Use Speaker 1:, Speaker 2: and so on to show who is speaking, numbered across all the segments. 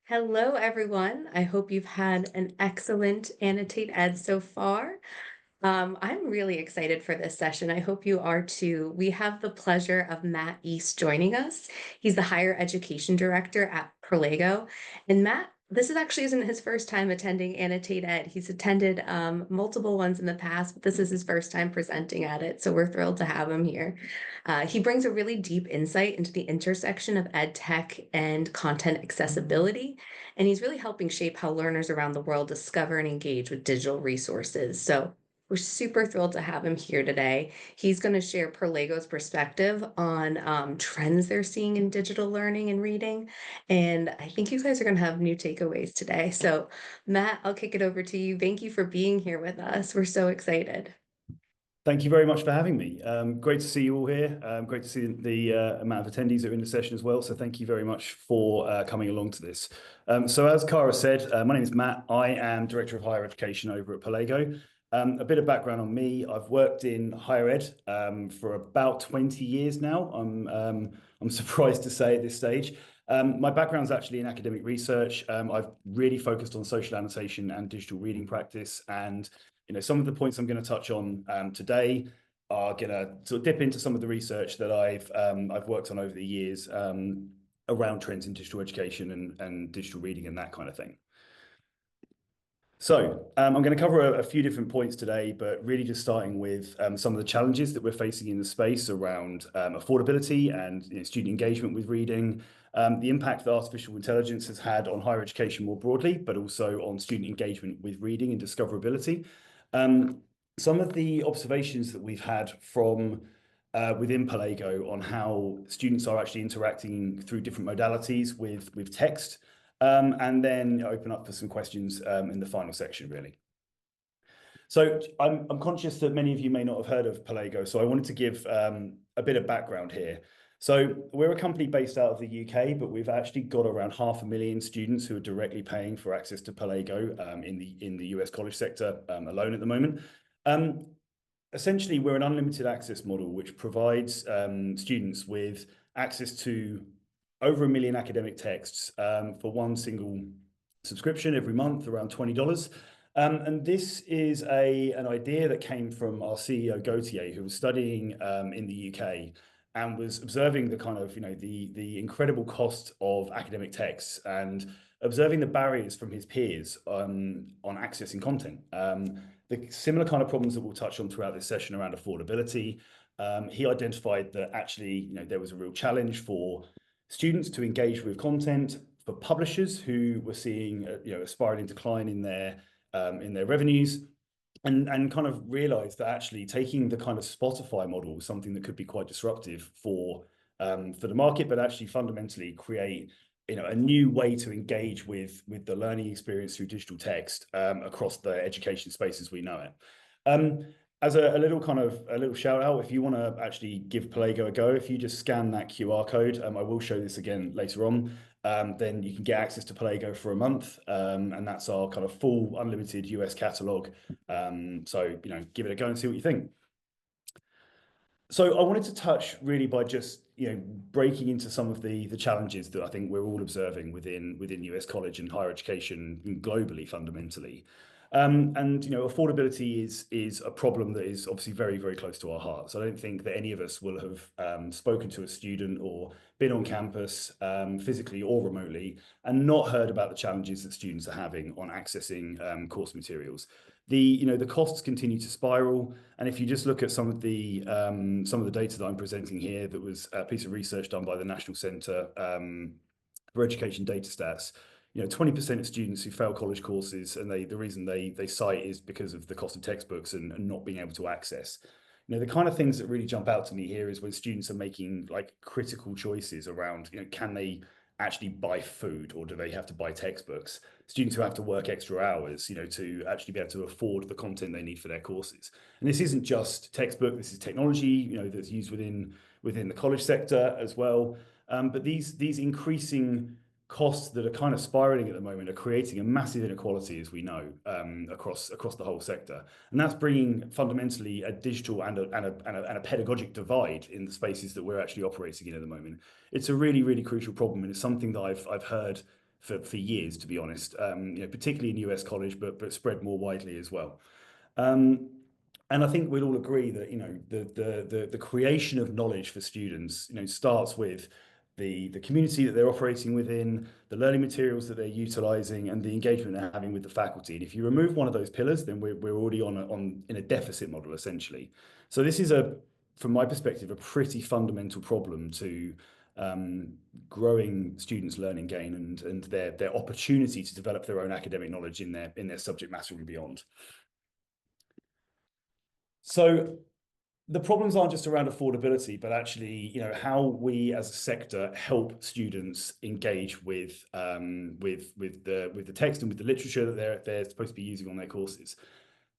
Speaker 1: Hello, everyone. I hope you've had an excellent Annotate Ed so far. I'm really excited for this session. I hope you are too. We have the pleasure of Matt East joining us. He's the Higher Education Director at Perlego. And Matt, this is actually isn't his first time attending Annotate Ed. He's attended multiple ones in the past, but this is his first time presenting at it. So we're thrilled to have him here. He brings a really deep insight into the intersection of ed tech and content accessibility. And he's really helping shape how learners around the world discover and engage with digital resources. So we're super thrilled to have him here today. He's going to share Perlego's perspective on trends they're seeing in digital learning and reading. And I think you guys are going to have new takeaways today. So, Matt, I'll kick it over to you. Thank you for being here with us. We're so excited.
Speaker 2: Thank you very much for having me. Great to see you all here. Great to see the amount of attendees that are in the session as well. So thank you very much for coming along to this. So as Cara said, my name is Matt. I am Director of Higher Education over at Perlego. A bit of background on me. I've worked in higher ed for about 20 years now. I'm surprised to say at this stage. My background is actually in academic research. I've really focused on social annotation and digital reading practice, and some of the points I'm going to touch on today are going to sort of dip into some of the research that I've worked on over the years around trends in digital education and digital reading and that kind of thing. So I'm going to cover a few different points today, but really just starting with some of the challenges that we're facing in the space around affordability and student engagement with reading, the impact that artificial intelligence has had on higher education more broadly, but also on student engagement with reading and discoverability. Some of the observations that we've had from within Perlego on how students are actually interacting through different modalities with text, and then open up for some questions in the final section, really. So I'm conscious that many of you may not have heard of Perlego, so I wanted to give a bit of background here. So we're a company based out of the UK, but we've actually got around 500,000 students who are directly paying for access to Perlego in the US college sector alone at the moment. Essentially, we're an unlimited access model, which provides students with access to over 1 million academic texts for one single subscription every month, around $20. And this is an idea that came from our CEO, Gautier, who was studying in the UK and was observing the kind of, the incredible cost of academic texts and observing the barriers from his peers on accessing content. The similar kind of problems that we'll touch on throughout this session around affordability. He identified that actually, there was a real challenge for students to engage with content, for publishers who were seeing a spiraling decline in their revenues, and kind of realized that actually taking the kind of Spotify model was something that could be quite disruptive for the market, but actually fundamentally create a new way to engage with the learning experience through digital text across the education space as we know it. As a little shout out, if you want to actually give Perlego a go, if you just scan that QR code, I will show this again later on, then you can get access to Perlego for a month, and that's our kind of full unlimited US catalog. So give it a go and see what you think. So I wanted to touch really by just breaking into some of the challenges that I think we're all observing within US college and higher education globally, fundamentally. And affordability is a problem that is obviously very, very close to our hearts. I don't think that any of us will have spoken to a student or been on campus physically or remotely and not heard about the challenges that students are having on accessing course materials. The costs continue to spiral, and if you just look at some of the data that I'm presenting here, that was a piece of research done by the National Centre for Education Data Stats. 20% of students who fail college courses, and the reason they cite is because of the cost of textbooks and not being able to access. The kind of things that really jump out to me here is when students are making like critical choices around, can they actually buy food or do they have to buy textbooks? Students who have to work extra hours, to actually be able to afford the content they need for their courses. And this isn't just textbook, this is technology, that's used within the college sector as well. But these increasing costs that are kind of spiraling at the moment are creating a massive inequality, as we know, across the whole sector, and that's bringing fundamentally a digital and a pedagogic divide in the spaces that we're actually operating in at the moment. It's a really, really crucial problem, and it's something that I've heard for years, to be honest. Particularly in US college, but spread more widely as well. Um, and I think we'd all agree that the creation of knowledge for students starts with the community that they're operating within, the learning materials that they're utilizing, and the engagement they're having with the faculty. And if you remove one of those pillars, then we're already in a deficit model essentially. So this is from my perspective, a pretty fundamental problem to growing students' learning gain and their opportunity to develop their own academic knowledge in their subject matter and beyond. So the problems aren't just around affordability, but actually, how we as a sector help students engage with the text and with the literature that they're supposed to be using on their courses.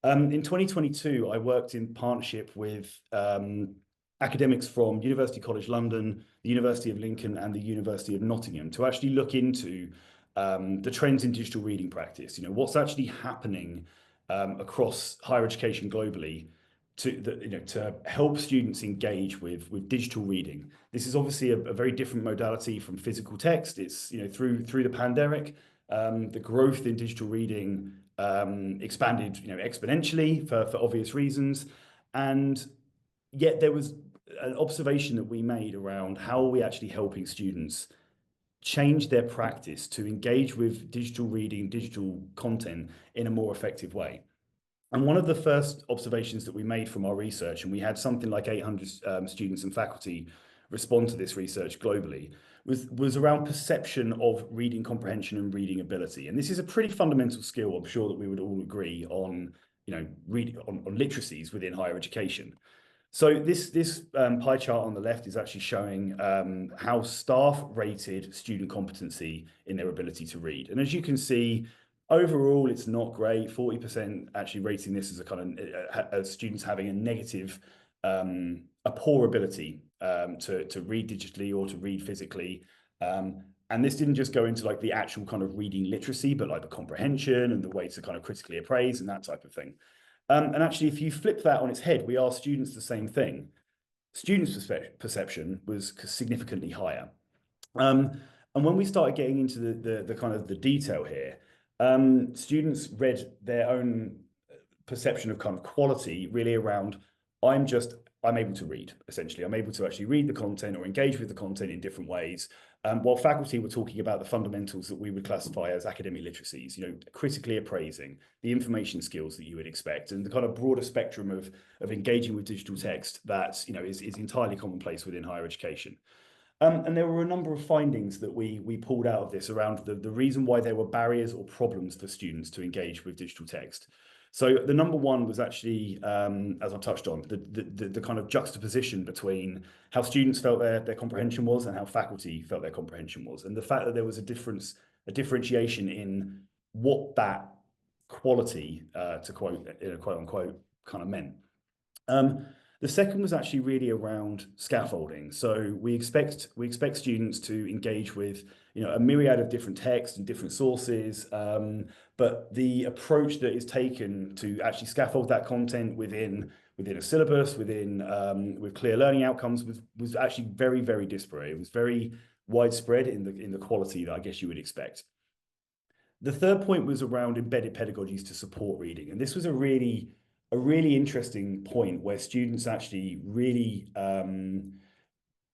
Speaker 2: In 2022, I worked in partnership with academics from University College London, the University of Lincoln, and the University of Nottingham to actually look into the trends in digital reading practice. What's actually happening across higher education globally to help students engage with digital reading. This is obviously a very different modality from physical text. It's through the pandemic, the growth in digital reading expanded exponentially for obvious reasons, and yet there was an observation that we made around how are we actually helping students change their practice to engage with digital reading, digital content in a more effective way. And one of the first observations that we made from our research, and we had something like 800 students and faculty respond to this research globally, was around perception of reading comprehension and reading ability. And this is a pretty fundamental skill, I'm sure that we would all agree on, reading on literacies within higher education. So this pie chart on the left is actually showing how staff rated student competency in their ability to read. And as you can see, overall, it's not great. 40% actually rating this as a kind of as students having a negative, a poor ability to read digitally or to read physically. And this didn't just go into like the actual kind of reading literacy, but like the comprehension and the way to kind of critically appraise and that type of thing. And actually, if you flip that on its head, we asked students the same thing. Students' perception was significantly higher. And when we started getting into the kind of the detail here, students read their own perception of kind of quality really around I'm able to read, essentially. I'm able to actually read the content or engage with the content in different ways. While faculty were talking about the fundamentals that we would classify as academic literacies, critically appraising, the information skills that you would expect, and the kind of broader spectrum of engaging with digital text that is entirely commonplace within higher education. And there were a number of findings that we pulled out of this around the reason why there were barriers or problems for students to engage with digital text. So the number one was actually, as I touched on, the kind of juxtaposition between how students felt their comprehension was and how faculty felt their comprehension was, and the fact that there was a differentiation in what that quality, to quote, quote unquote, kind of meant. The second was actually really around scaffolding. So we expect students to engage with a myriad of different texts and different sources, but the approach that is taken to actually scaffold that content within a syllabus, with clear learning outcomes was actually very, very disparate. It was very widespread in the quality that I guess you would expect. The third point was around embedded pedagogies to support reading, and this was a really interesting point where students actually really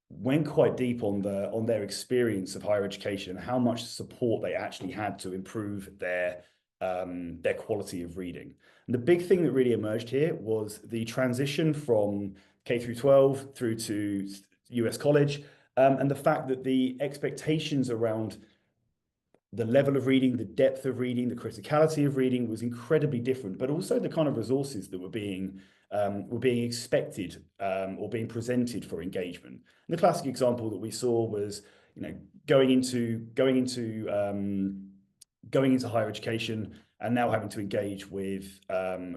Speaker 2: went quite deep on their experience of higher education and how much support they actually had to improve their quality of reading. And the big thing that really emerged here was the transition from K through 12 through to US college, and the fact that the expectations around the level of reading, the depth of reading, the criticality of reading was incredibly different, but also the kind of resources that were being expected or being presented for engagement. And the classic example that we saw was, going into higher education and now having to engage with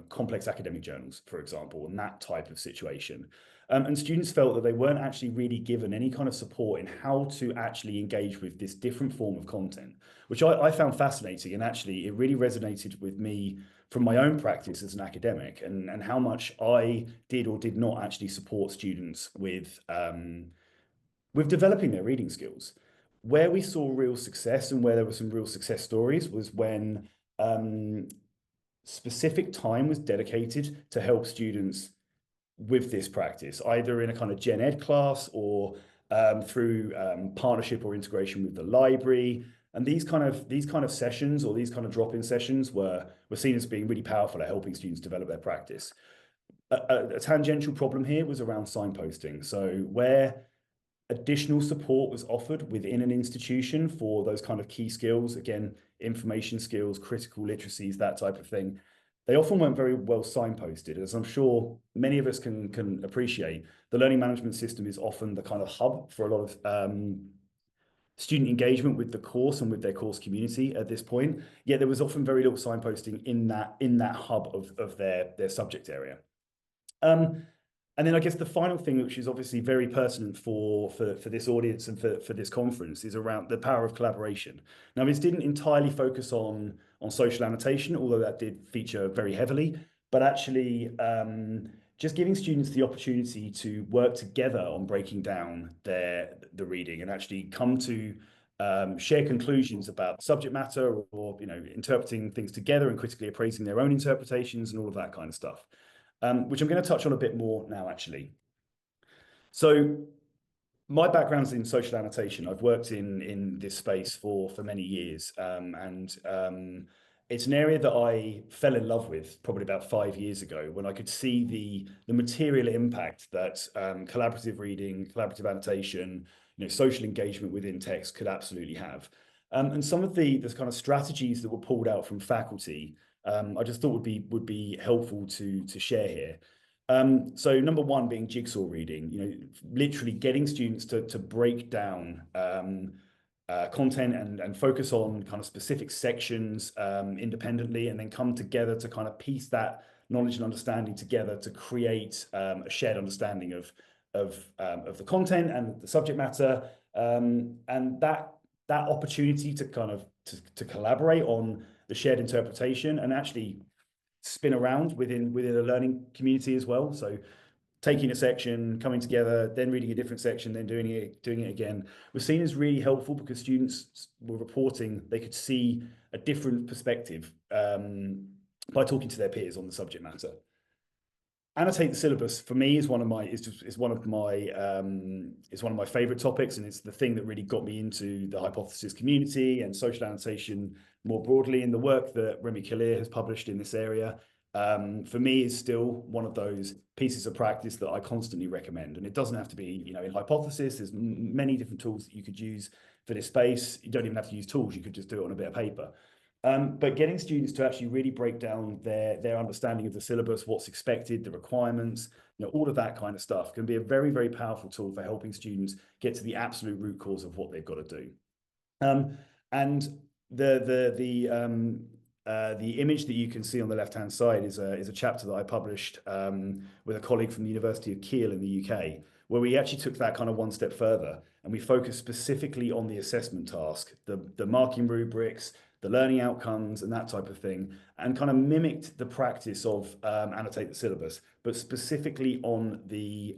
Speaker 2: complex academic journals, for example, and that type of situation. And students felt that they weren't actually really given any kind of support in how to actually engage with this different form of content, which I found fascinating. And actually, it really resonated with me from my own practice as an academic and how much I did or did not actually support students with developing their reading skills. Where we saw real success and where there were some real success stories was when specific time was dedicated to help students with this practice, either in a kind of gen ed class or through partnership or integration with the library. And these kind of sessions or these kind of drop-in sessions were seen as being really powerful at helping students develop their practice. A tangential problem here was around signposting. So where additional support was offered within an institution for those kind of key skills, again, information skills, critical literacies, that type of thing, they often weren't very well signposted. As I'm sure many of us can appreciate, the learning management system is often the kind of hub for a lot of student engagement with the course and with their course community at this point. Yet there was often very little signposting in that hub of their subject area. And then I guess the final thing, which is obviously very pertinent for this audience and for this conference, is around the power of collaboration. Now, this didn't entirely focus on social annotation, although that did feature very heavily, but actually just giving students the opportunity to work together on breaking down the reading and actually come to share conclusions about subject matter, or interpreting things together and critically appraising their own interpretations and all of that kind of stuff. Which I'm going to touch on a bit more now, actually. So my background's in social annotation. I've worked in this space for many years, and it's an area that I fell in love with probably about 5 years ago, when I could see the material impact that collaborative reading, collaborative annotation, social engagement within text could absolutely have. And some of the kind of strategies that were pulled out from faculty, I just thought would be helpful to share here. So number one being jigsaw reading, literally getting students to break down content and focus on kind of specific sections independently, and then come together to kind of piece that knowledge and understanding together to create a shared understanding of the content and the subject matter, and that opportunity to kind of to collaborate on the shared interpretation and actually spin around within a learning community as well. So taking a section, coming together, then reading a different section, then doing it again, was seen as really helpful because students were reporting they could see a different perspective by talking to their peers on the subject matter. Annotate the syllabus for me is one of my favorite topics, and it's the thing that really got me into the hypothesis community and social annotation more broadly. In the work that Remy Kalir has published in this area, for me, is still one of those pieces of practice that I constantly recommend. And it doesn't have to be, in hypothesis. There's many different tools that you could use for this space. You don't even have to use tools. You could just do it on a bit of paper. But getting students to actually really break down their understanding of the syllabus, what's expected, the requirements, all of that kind of stuff can be a very, very powerful tool for helping students get to the absolute root cause of what they've got to do. And the image that you can see on the left-hand side is a chapter that I published with a colleague from the University of Kiel in the UK, where we actually took that kind of one step further, and we focused specifically on the assessment task, the marking rubrics, the learning outcomes, and that type of thing, and kind of mimicked the practice of annotate the syllabus, but specifically on the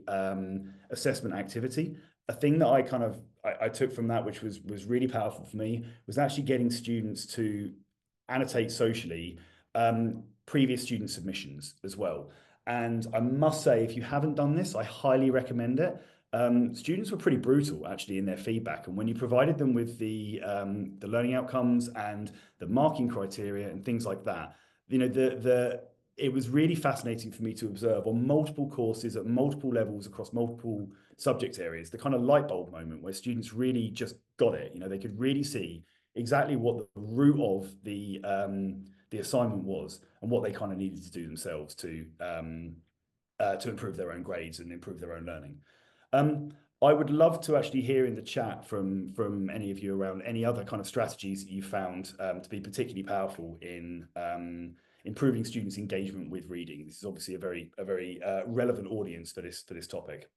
Speaker 2: assessment activity. A thing that I took from that, which was really powerful for me, was actually getting students to annotate socially previous student submissions as well. And I must say, if you haven't done this, I highly recommend it. Students were pretty brutal actually in their feedback, and when you provided them with the learning outcomes and the marking criteria and things like that, it was really fascinating for me to observe on multiple courses at multiple levels across multiple subject areas, the kind of light bulb moment where students really just got it. They could really see exactly what the root of the assignment was and what they kind of needed to do themselves to improve their own grades and improve their own learning. I would love to actually hear in the chat from any of you around any other kind of strategies that you found to be particularly powerful in improving students' engagement with reading. This is obviously a very relevant audience for this topic.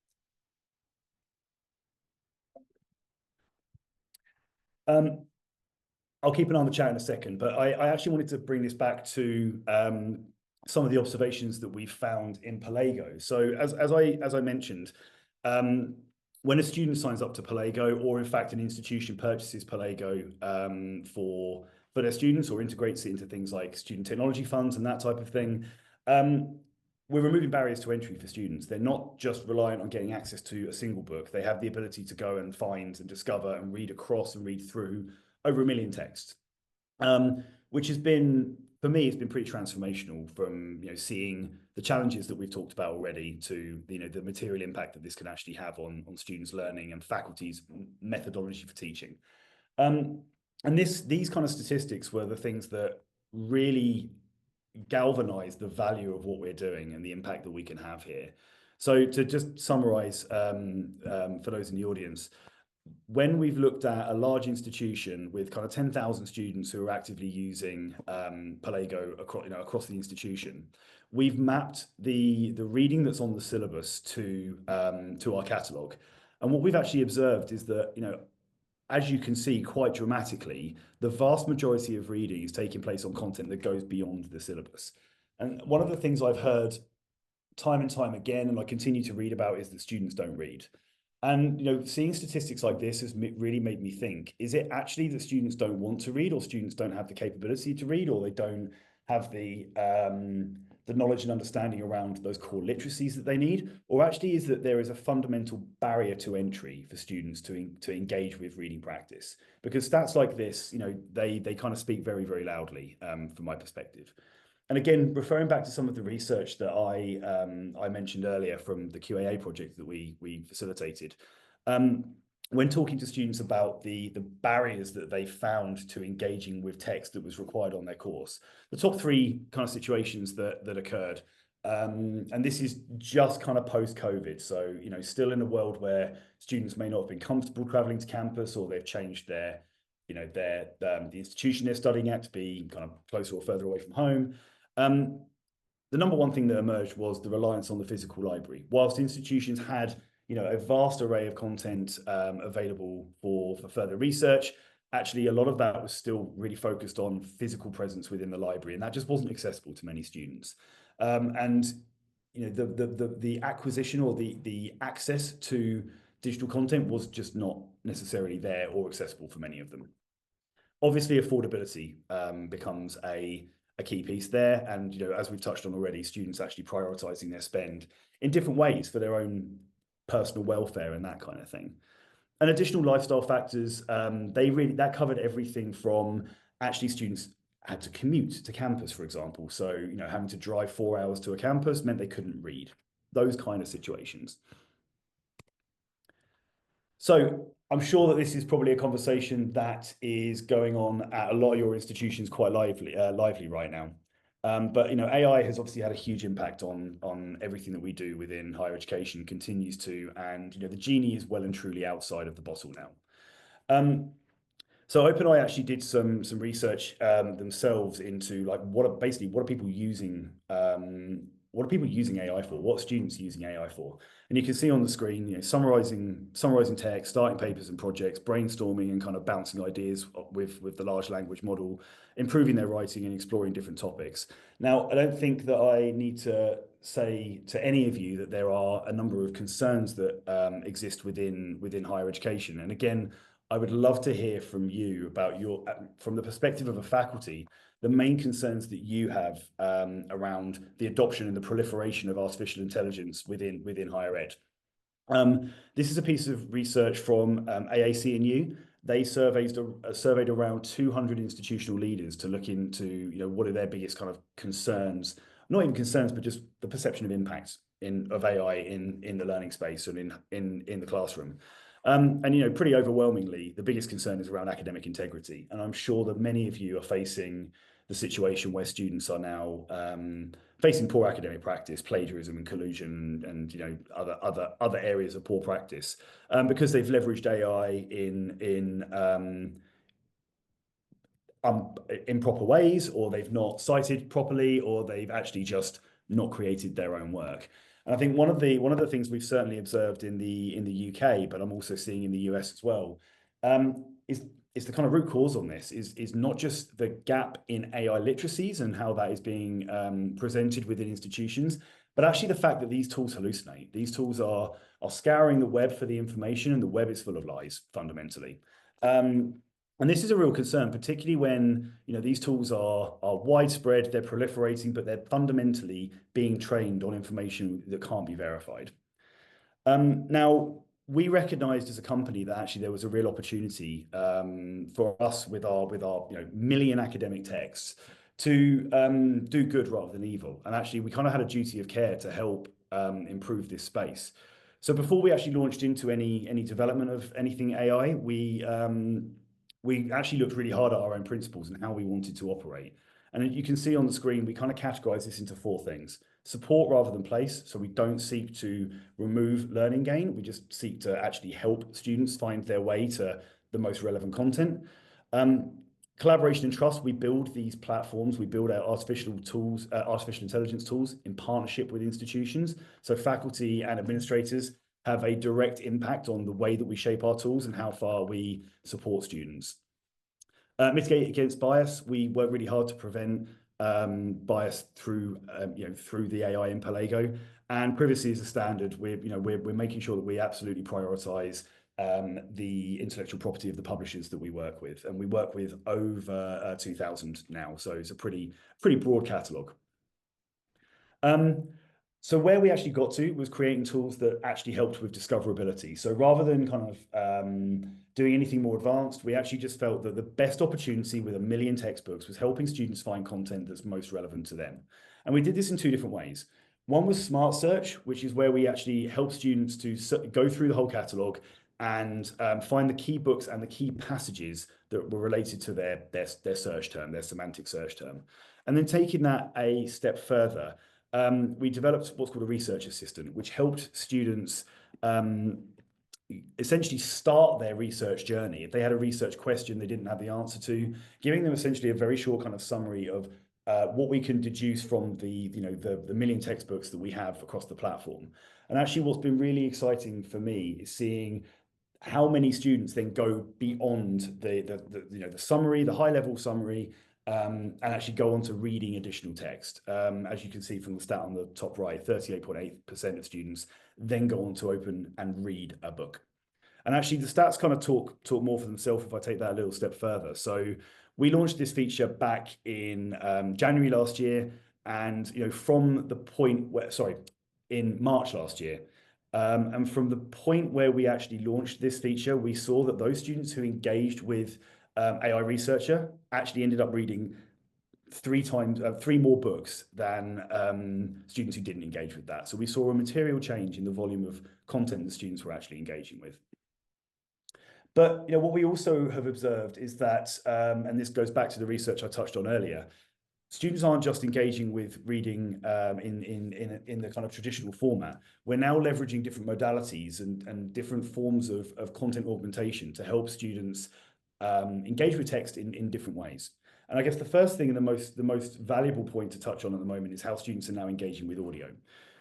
Speaker 2: I'll keep an eye on the chat in a second, but I actually wanted to bring this back to some of the observations that we found in Perlego. So as I mentioned, when a student signs up to Perlego, or in fact an institution purchases Perlego for their students or integrates it into things like student technology funds and that type of thing, we're removing barriers to entry for students. They're not just reliant on getting access to a single book. They have the ability to go and find and discover and read across and read through over 1 million texts, which has been, for me, it's been pretty transformational from seeing the challenges that we've talked about already to the material impact that this can actually have on students' learning and faculty's methodology for teaching. And these kind of statistics were the things that really galvanize the value of what we're doing and the impact that we can have here. So to just summarize for those in the audience, when we've looked at a large institution with kind of 10,000 students who are actively using Perlego across the institution, we've mapped the reading that's on the syllabus to our catalogue. And what we've actually observed is that, as you can see quite dramatically, the vast majority of reading is taking place on content that goes beyond the syllabus. And one of the things I've heard time and time again, and I continue to read about, is that students don't read. And seeing statistics like this has really made me think, is it actually that students don't want to read, or students don't have the capability to read, or they don't have the knowledge and understanding around those core literacies that they need? Or actually is that there is a fundamental barrier to entry for students to engage with reading practice? Because stats like this, they kind of speak very, very loudly from my perspective. And again, referring back to some of the research that I mentioned earlier from the QAA project that we facilitated, when talking to students about the barriers that they found to engaging with text that was required on their course, the top 3 kind of situations that occurred, and this is just kind of post-COVID, so still in a world where students may not have been comfortable traveling to campus, or they've changed the institution they're studying at to be kind of closer or further away from home. The number one thing that emerged was the reliance on the physical library. Whilst institutions had a vast array of content available for further research, actually a lot of that was still really focused on physical presence within the library, and that just wasn't accessible to many students. And the acquisition or the access to digital content was just not necessarily there or accessible for many of them. Obviously, affordability becomes a key piece there. And, as we've touched on already, students actually prioritizing their spend in different ways for their own personal welfare and that kind of thing. And additional lifestyle factors, that covered everything from actually students had to commute to campus, for example. So, having to drive 4 hours to a campus meant they couldn't read. Those kind of situations. So I'm sure that this is probably a conversation that is going on at a lot of your institutions quite lively right now. But AI has obviously had a huge impact on everything that we do within higher education, continues to, and the genie is well and truly outside of the bottle now. So OpenAI actually did some research themselves into what are people using AI for? What are students using AI for? And you can see on the screen, summarizing text, starting papers and projects, brainstorming and kind of bouncing ideas with the large language model, improving their writing and exploring different topics. Now, I don't think that I need to say to any of you that there are a number of concerns that exist within higher education. And again, I would love to hear from you about from the perspective of a faculty, the main concerns that you have around the adoption and the proliferation of artificial intelligence within higher ed. This is a piece of research from AAC&U. They surveyed around 200 institutional leaders to look into what are their biggest kind of concerns, not even concerns, but just the perception of impact of AI in the learning space and in the classroom. And pretty overwhelmingly, the biggest concern is around academic integrity. And I'm sure that many of you are facing the situation where students are now facing poor academic practice, plagiarism and collusion, and other areas of poor practice because they've leveraged AI in improper ways, or they've not cited properly, or they've actually just not created their own work. And I think one of the things we've certainly observed in the UK, but I'm also seeing in the US as well, is the kind of root cause on this is not just the gap in AI literacies and how that is being presented within institutions, but actually the fact that these tools hallucinate. These tools are are scouring the web for the information, and the web is full of lies, fundamentally. And this is a real concern, particularly when these tools are widespread, they're proliferating, but they're fundamentally being trained on information that can't be verified. Now, we recognized as a company that actually there was a real opportunity for us with our million academic texts to do good rather than evil. And actually, we kind of had a duty of care to help improve this space. So before we actually launched into any development of anything AI, we actually looked really hard at our own principles and how we wanted to operate. And you can see on the screen, we kind of categorize this into 4 things. Support rather than place. So we don't seek to remove learning gain. We just seek to actually help students find their way to the most relevant content. Collaboration and trust. We build these platforms. We build our artificial intelligence tools in partnership with institutions. So faculty and administrators have a direct impact on the way that we shape our tools and how far we support students. Mitigate against bias. We work really hard to prevent bias through the AI in Perlego, and privacy is a standard. We're making sure that we absolutely prioritize the intellectual property of the publishers that we work with, and we work with over 2,000 now, so it's a pretty broad catalogue. So where we actually got to was creating tools that actually helped with discoverability. So rather than kind of doing anything more advanced, we actually just felt that the best opportunity with 1 million textbooks was helping students find content that's most relevant to them. And we did this in 2 different ways. One was Smart Search, which is where we actually help students to go through the whole catalogue and find the key books and the key passages that were related to their search term, their semantic search term. And then taking that a step further, we developed what's called a research assistant, which helped students essentially start their research journey. If they had a research question they didn't have the answer to, giving them essentially a very short kind of summary of what we can deduce from the 1 million textbooks that we have across the platform. And actually, what's been really exciting for me is seeing how many students then go beyond the summary, the high level summary, and actually go on to reading additional text. As you can see from the stat on the top right, 38.8% of students then go on to open and read a book. And actually the stats kind of talk more for themselves if I take that a little step further. So we launched this feature back in January last year, and from the point where, in March last year. And from the point where we actually launched this feature, we saw that those students who engaged with AI Researcher actually ended up reading 3 more books than students who didn't engage with that. So we saw a material change in the volume of content that students were actually engaging with. But what we also have observed is that, and this goes back to the research I touched on earlier, students aren't just engaging with reading in the kind of traditional format. We're now leveraging different modalities and different forms of content augmentation to help students engage with text in different ways. And I guess the first thing and the most valuable point to touch on at the moment is how students are now engaging with audio.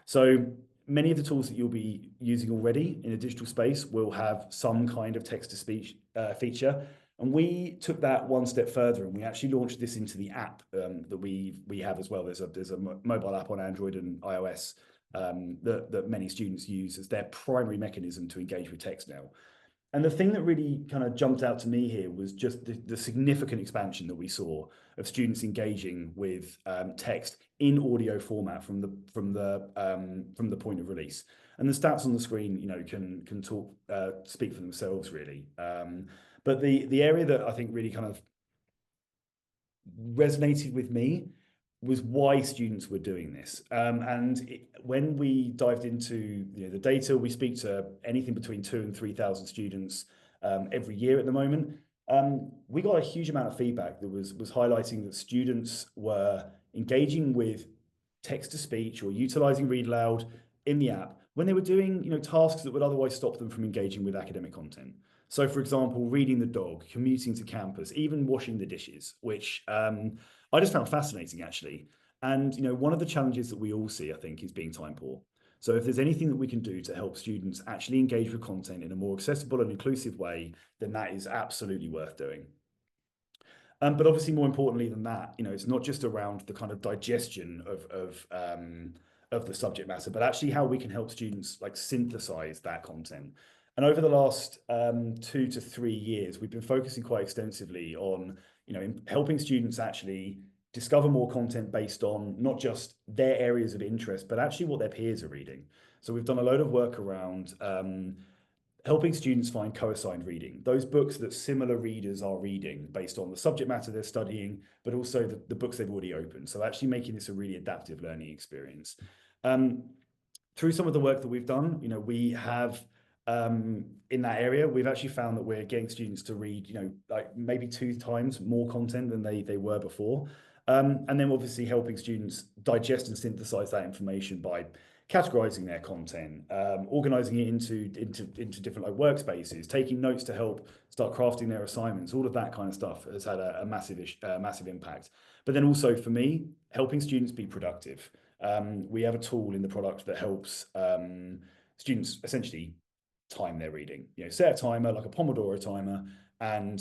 Speaker 2: So many of the tools that you'll be using already in a digital space will have some kind of text-to-speech feature. And we took that one step further, and we actually launched this into the app that we have as well. There's a mobile app on Android and iOS that many students use as their primary mechanism to engage with text now. And the thing that really kind of jumped out to me here was just the significant expansion that we saw of students engaging with text in audio format from the point of release. And the stats on the screen, can speak for themselves really. But the area that I think really kind of resonated with me was why students were doing this. When we dived into the data, we speak to anything between 2,000 and 3,000 students every year at the moment. We got a huge amount of feedback that was highlighting that students were engaging with text-to-speech or utilizing Read Aloud in the app when they were doing tasks that would otherwise stop them from engaging with academic content. So, for example, reading the dog, commuting to campus, even washing the dishes, which I just found fascinating, actually. And one of the challenges that we all see, I think, is being time poor. So if there's anything that we can do to help students actually engage with content in a more accessible and inclusive way, then that is absolutely worth doing. But obviously, more importantly than that, it's not just around the kind of digestion of the subject matter, but actually how we can help students like synthesize that content. And over the last 2 to 3 years, we've been focusing quite extensively on, helping students actually discover more content based on not just their areas of interest, but actually what their peers are reading. So we've done a load of work around helping students find co-assigned reading, those books that similar readers are reading based on the subject matter they're studying, but also the books they've already opened. So actually making this a really adaptive learning experience. Through some of the work that we've done, we have in that area, we've actually found that we're getting students to read, like maybe 2 times more content than they were before. And then obviously helping students digest and synthesize that information by categorizing their content, organizing it into different like workspaces, taking notes to help start crafting their assignments. All of that kind of stuff has had a massive impact. But then also for me, helping students be productive. We have a tool in the product that helps students essentially time their reading. Set a timer, like a Pomodoro timer, and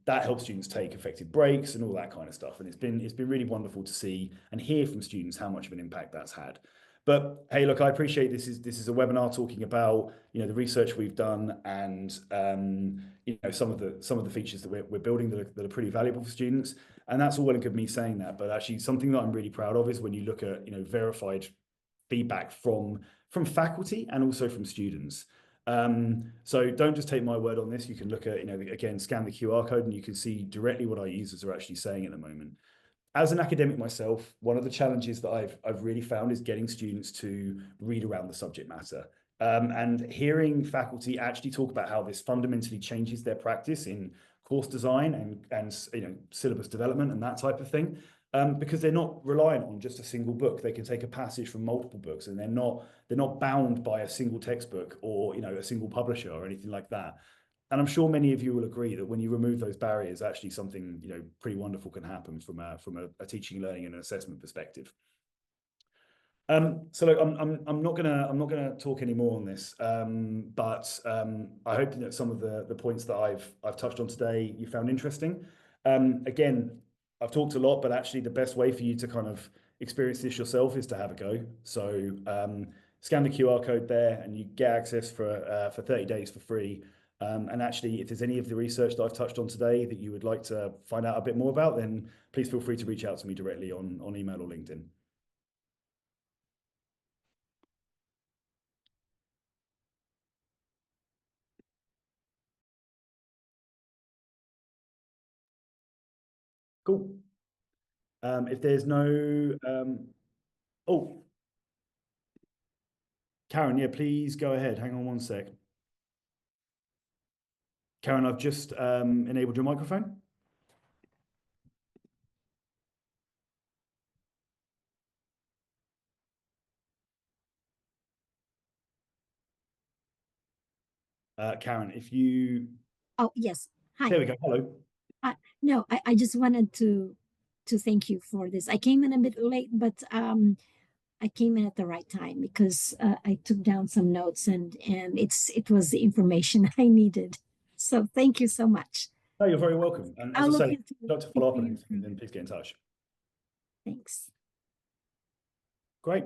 Speaker 2: that helps students take effective breaks and all that kind of stuff. And it's been really wonderful to see and hear from students how much of an impact that's had. But hey, look, I appreciate this is a webinar talking about the research we've done and some of the features that we're building that are pretty valuable for students. And that's all well and good me saying that, but actually something that I'm really proud of is when you look at verified feedback from faculty and also from students. So don't just take my word on this. You can look at again, scan the QR code and you can see directly what our users are actually saying at the moment. As an academic myself, one of the challenges that I've really found is getting students to read around the subject matter. And hearing faculty actually talk about how this fundamentally changes their practice in course design and syllabus development and that type of thing, because they're not reliant on just a single book. They can take a passage from multiple books, and they're not bound by a single textbook or a single publisher or anything like that. And I'm sure many of you will agree that when you remove those barriers, actually something pretty wonderful can happen from a teaching, learning, and assessment perspective. So look, I'm not gonna talk any more on this, but I hope that some of the points that I've touched on today you found interesting. Again, I've talked a lot, but actually the best way for you to kind of experience this yourself is to have a go. So scan the QR code there, and you get access for 30 days for free. And actually, if there's any of the research that I've touched on today that you would like to find out a bit more about, then please feel free to reach out to me directly on email or LinkedIn. Cool. If there's no, oh, Karen, yeah, please go ahead. Hang on one sec. Karen, I've just enabled your microphone. Karen, if you...
Speaker 3: Oh, yes. Hi.
Speaker 2: There we go. Hello.
Speaker 3: No, I just wanted to thank you for this. I came in a bit late, but I came in at the right time because I took down some notes and it was the information I needed. So thank you so much.
Speaker 2: No, you're very welcome. And as
Speaker 3: I'll
Speaker 2: I say,
Speaker 3: look
Speaker 2: if you'd like to follow up on
Speaker 3: into
Speaker 2: anything, then please get in touch.
Speaker 3: Thanks.
Speaker 2: Great.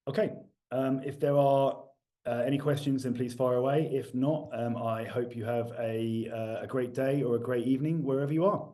Speaker 2: Okay. If there are any questions, then please fire away. If not, I hope you have a great day or a great evening wherever you are.